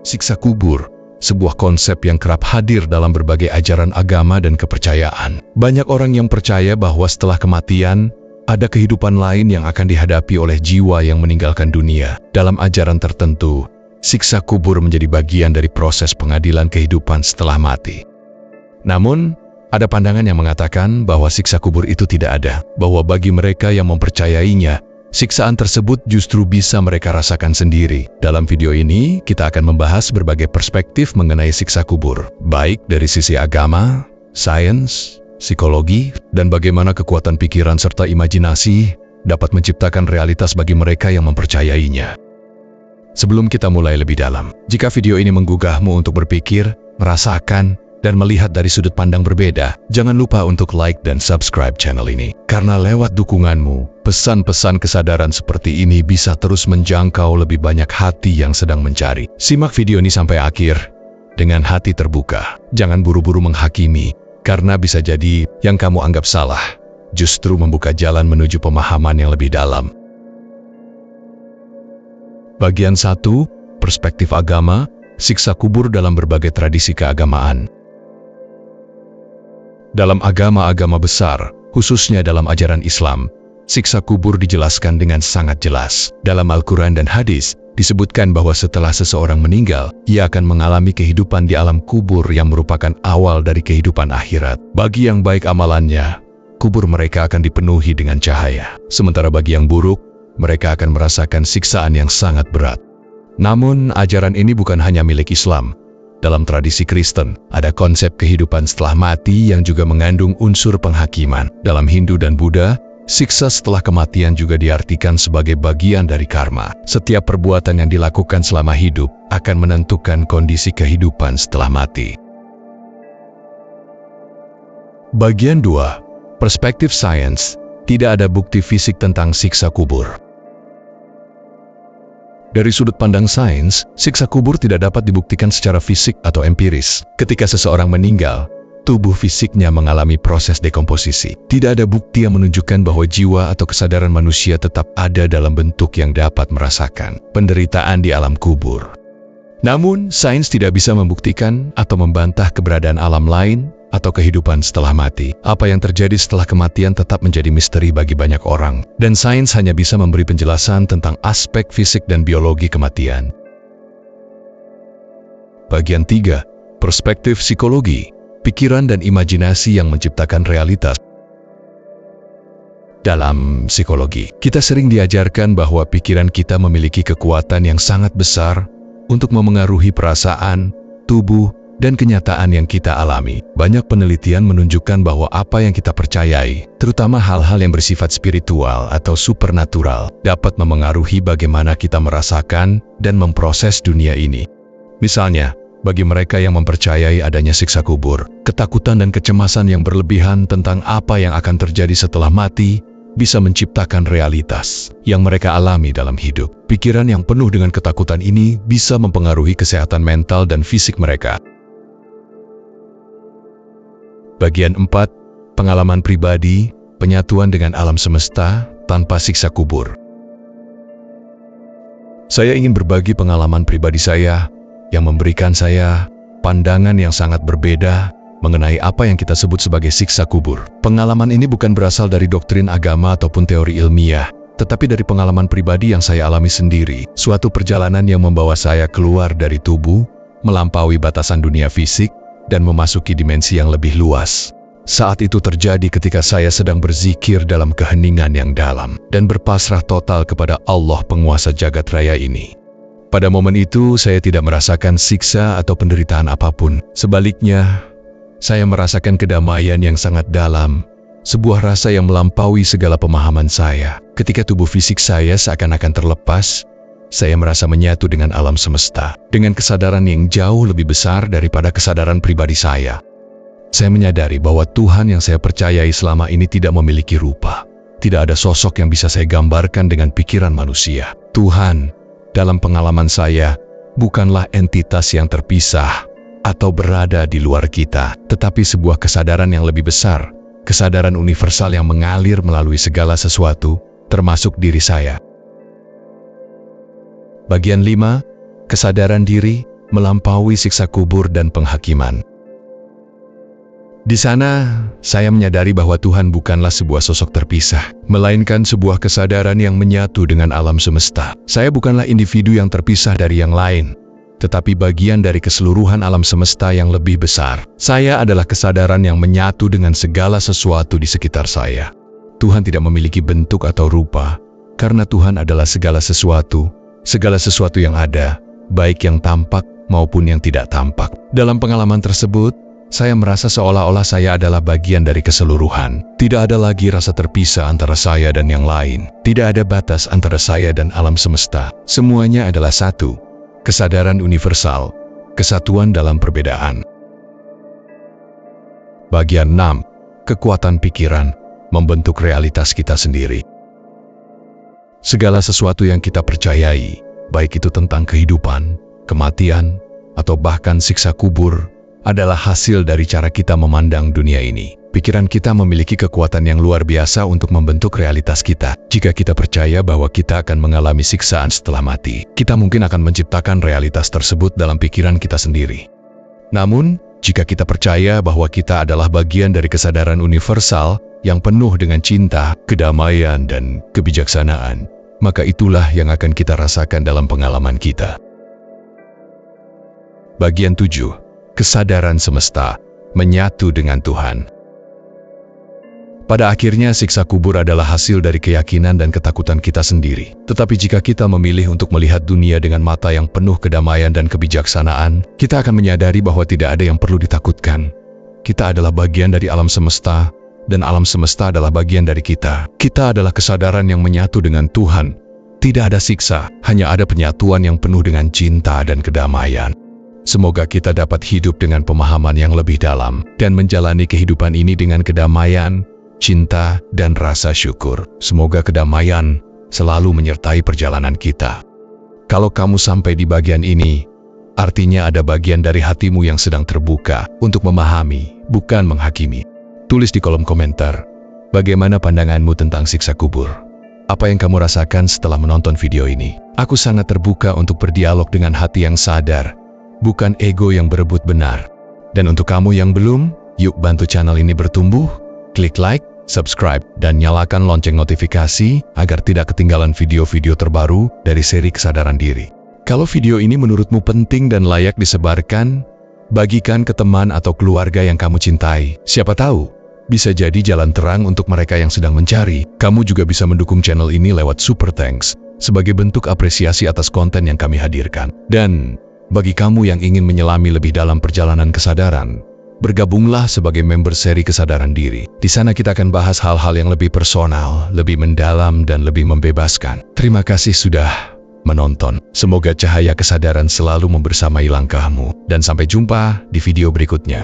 Siksa kubur, sebuah konsep yang kerap hadir dalam berbagai ajaran agama dan kepercayaan. Banyak orang yang percaya bahwa setelah kematian, ada kehidupan lain yang akan dihadapi oleh jiwa yang meninggalkan dunia. Dalam ajaran tertentu, siksa kubur menjadi bagian dari proses pengadilan kehidupan setelah mati. Namun, ada pandangan yang mengatakan bahwa siksa kubur itu tidak ada, bahwa bagi mereka yang mempercayainya, siksaan tersebut justru bisa mereka rasakan sendiri. Dalam video ini, kita akan membahas berbagai perspektif mengenai siksa kubur, baik dari sisi agama, sains, psikologi, dan bagaimana kekuatan pikiran serta imajinasi dapat menciptakan realitas bagi mereka yang mempercayainya. Sebelum kita mulai lebih dalam, jika video ini menggugahmu untuk berpikir, merasakan, dan melihat dari sudut pandang berbeda, jangan lupa untuk like dan subscribe channel ini. Karena lewat dukunganmu, pesan-pesan kesadaran seperti ini bisa terus menjangkau lebih banyak hati yang sedang mencari. Simak video ini sampai akhir, dengan hati terbuka. Jangan buru-buru menghakimi, karena bisa jadi yang kamu anggap salah, justru membuka jalan menuju pemahaman yang lebih dalam. Bagian 1, Perspektif Agama, Siksa Kubur dalam berbagai tradisi keagamaan. Dalam agama-agama besar, khususnya dalam ajaran Islam, siksa kubur dijelaskan dengan sangat jelas. Dalam Al-Quran dan hadis, disebutkan bahwa setelah seseorang meninggal, ia akan mengalami kehidupan di alam kubur yang merupakan awal dari kehidupan akhirat. Bagi yang baik amalannya, kubur mereka akan dipenuhi dengan cahaya. Sementara bagi yang buruk, mereka akan merasakan siksaan yang sangat berat. Namun, ajaran ini bukan hanya milik Islam. Dalam tradisi Kristen, ada konsep kehidupan setelah mati yang juga mengandung unsur penghakiman. Dalam Hindu dan Buddha, siksa setelah kematian juga diartikan sebagai bagian dari karma. Setiap perbuatan yang dilakukan selama hidup akan menentukan kondisi kehidupan setelah mati. Bagian 2, Perspektif Sains. Tidak ada bukti fisik tentang siksa kubur. Dari sudut pandang sains, siksa kubur tidak dapat dibuktikan secara fisik atau empiris. Ketika seseorang meninggal, tubuh fisiknya mengalami proses dekomposisi. Tidak ada bukti yang menunjukkan bahwa jiwa atau kesadaran manusia tetap ada dalam bentuk yang dapat merasakan penderitaan di alam kubur. Namun, sains tidak bisa membuktikan atau membantah keberadaan alam lain atau kehidupan setelah mati. Apa yang terjadi setelah kematian tetap menjadi misteri bagi banyak orang, dan sains hanya bisa memberi penjelasan tentang aspek fisik dan biologi kematian. Bagian 3, Perspektif Psikologi, Pikiran dan Imajinasi yang menciptakan realitas. Dalam psikologi, kita sering diajarkan bahwa pikiran kita memiliki kekuatan yang sangat besar untuk memengaruhi perasaan, tubuh, dan kenyataan yang kita alami. Banyak penelitian menunjukkan bahwa apa yang kita percayai, terutama hal-hal yang bersifat spiritual atau supernatural, dapat memengaruhi bagaimana kita merasakan dan memproses dunia ini. Misalnya, bagi mereka yang mempercayai adanya siksa kubur, ketakutan dan kecemasan yang berlebihan tentang apa yang akan terjadi setelah mati bisa menciptakan realitas yang mereka alami dalam hidup. Pikiran yang penuh dengan ketakutan ini bisa mempengaruhi kesehatan mental dan fisik mereka. Bagian 4, Pengalaman Pribadi, Penyatuan dengan Alam Semesta tanpa Siksa Kubur. Saya ingin berbagi pengalaman pribadi saya yang memberikan saya pandangan yang sangat berbeda mengenai apa yang kita sebut sebagai siksa kubur. Pengalaman ini bukan berasal dari doktrin agama ataupun teori ilmiah, tetapi dari pengalaman pribadi yang saya alami sendiri. Suatu perjalanan yang membawa saya keluar dari tubuh, melampaui batasan dunia fisik, dan memasuki dimensi yang lebih luas. Saat itu terjadi ketika saya sedang berzikir dalam keheningan yang dalam dan berpasrah total kepada Allah penguasa jagat raya ini. Pada momen itu, saya tidak merasakan siksa atau penderitaan apapun. Sebaliknya, saya merasakan kedamaian yang sangat dalam, sebuah rasa yang melampaui segala pemahaman saya. Ketika tubuh fisik saya seakan-akan terlepas, saya merasa menyatu dengan alam semesta, dengan kesadaran yang jauh lebih besar daripada kesadaran pribadi saya. Saya menyadari bahwa Tuhan yang saya percayai selama ini tidak memiliki rupa. Tidak ada sosok yang bisa saya gambarkan dengan pikiran manusia. Tuhan, dalam pengalaman saya, bukanlah entitas yang terpisah atau berada di luar kita, tetapi sebuah kesadaran yang lebih besar, kesadaran universal yang mengalir melalui segala sesuatu, termasuk diri saya. Bagian 5, Kesadaran Diri, melampaui siksa kubur dan penghakiman. Di sana, saya menyadari bahwa Tuhan bukanlah sebuah sosok terpisah, melainkan sebuah kesadaran yang menyatu dengan alam semesta. Saya bukanlah individu yang terpisah dari yang lain, tetapi bagian dari keseluruhan alam semesta yang lebih besar. Saya adalah kesadaran yang menyatu dengan segala sesuatu di sekitar saya. Tuhan tidak memiliki bentuk atau rupa, karena Tuhan adalah segala sesuatu yang ada, baik yang tampak maupun yang tidak tampak. Dalam pengalaman tersebut, saya merasa seolah-olah saya adalah bagian dari keseluruhan. Tidak ada lagi rasa terpisah antara saya dan yang lain. Tidak ada batas antara saya dan alam semesta. Semuanya adalah satu. Kesadaran universal, kesatuan dalam perbedaan. Bagian 6. Kekuatan pikiran membentuk realitas kita sendiri. Segala sesuatu yang kita percayai, baik itu tentang kehidupan, kematian, atau bahkan siksa kubur, adalah hasil dari cara kita memandang dunia ini. Pikiran kita memiliki kekuatan yang luar biasa untuk membentuk realitas kita. Jika kita percaya bahwa kita akan mengalami siksaan setelah mati, kita mungkin akan menciptakan realitas tersebut dalam pikiran kita sendiri. Namun, jika kita percaya bahwa kita adalah bagian dari kesadaran universal yang penuh dengan cinta, kedamaian, dan kebijaksanaan, maka itulah yang akan kita rasakan dalam pengalaman kita. Bagian 7. Kesadaran semesta menyatu dengan Tuhan. Pada akhirnya, siksa kubur adalah hasil dari keyakinan dan ketakutan kita sendiri. Tetapi jika kita memilih untuk melihat dunia dengan mata yang penuh kedamaian dan kebijaksanaan, kita akan menyadari bahwa tidak ada yang perlu ditakutkan. Kita adalah bagian dari alam semesta, dan alam semesta adalah bagian dari kita. Kita adalah kesadaran yang menyatu dengan Tuhan. Tidak ada siksa, hanya ada penyatuan yang penuh dengan cinta dan kedamaian. Semoga kita dapat hidup dengan pemahaman yang lebih dalam dan menjalani kehidupan ini dengan kedamaian, cinta, dan rasa syukur. Semoga kedamaian selalu menyertai perjalanan kita. Kalau kamu sampai di bagian ini, artinya ada bagian dari hatimu yang sedang terbuka untuk memahami, bukan menghakimi. Tulis di kolom komentar, bagaimana pandanganmu tentang siksa kubur? Apa yang kamu rasakan setelah menonton video ini? Aku sangat terbuka untuk berdialog dengan hati yang sadar, bukan ego yang berebut benar. Dan untuk kamu yang belum, yuk bantu channel ini bertumbuh, klik like, subscribe, dan nyalakan lonceng notifikasi agar tidak ketinggalan video-video terbaru dari seri Kesadaran Diri. Kalau video ini menurutmu penting dan layak disebarkan, bagikan ke teman atau keluarga yang kamu cintai. Siapa tahu, bisa jadi jalan terang untuk mereka yang sedang mencari. Kamu juga bisa mendukung channel ini lewat Super Thanks, sebagai bentuk apresiasi atas konten yang kami hadirkan. Dan bagi kamu yang ingin menyelami lebih dalam perjalanan kesadaran, bergabunglah sebagai member seri Kesadaran Diri. Di sana kita akan bahas hal-hal yang lebih personal, lebih mendalam, dan lebih membebaskan. Terima kasih sudah menonton. Semoga cahaya kesadaran selalu membersamai langkahmu. Dan sampai jumpa di video berikutnya.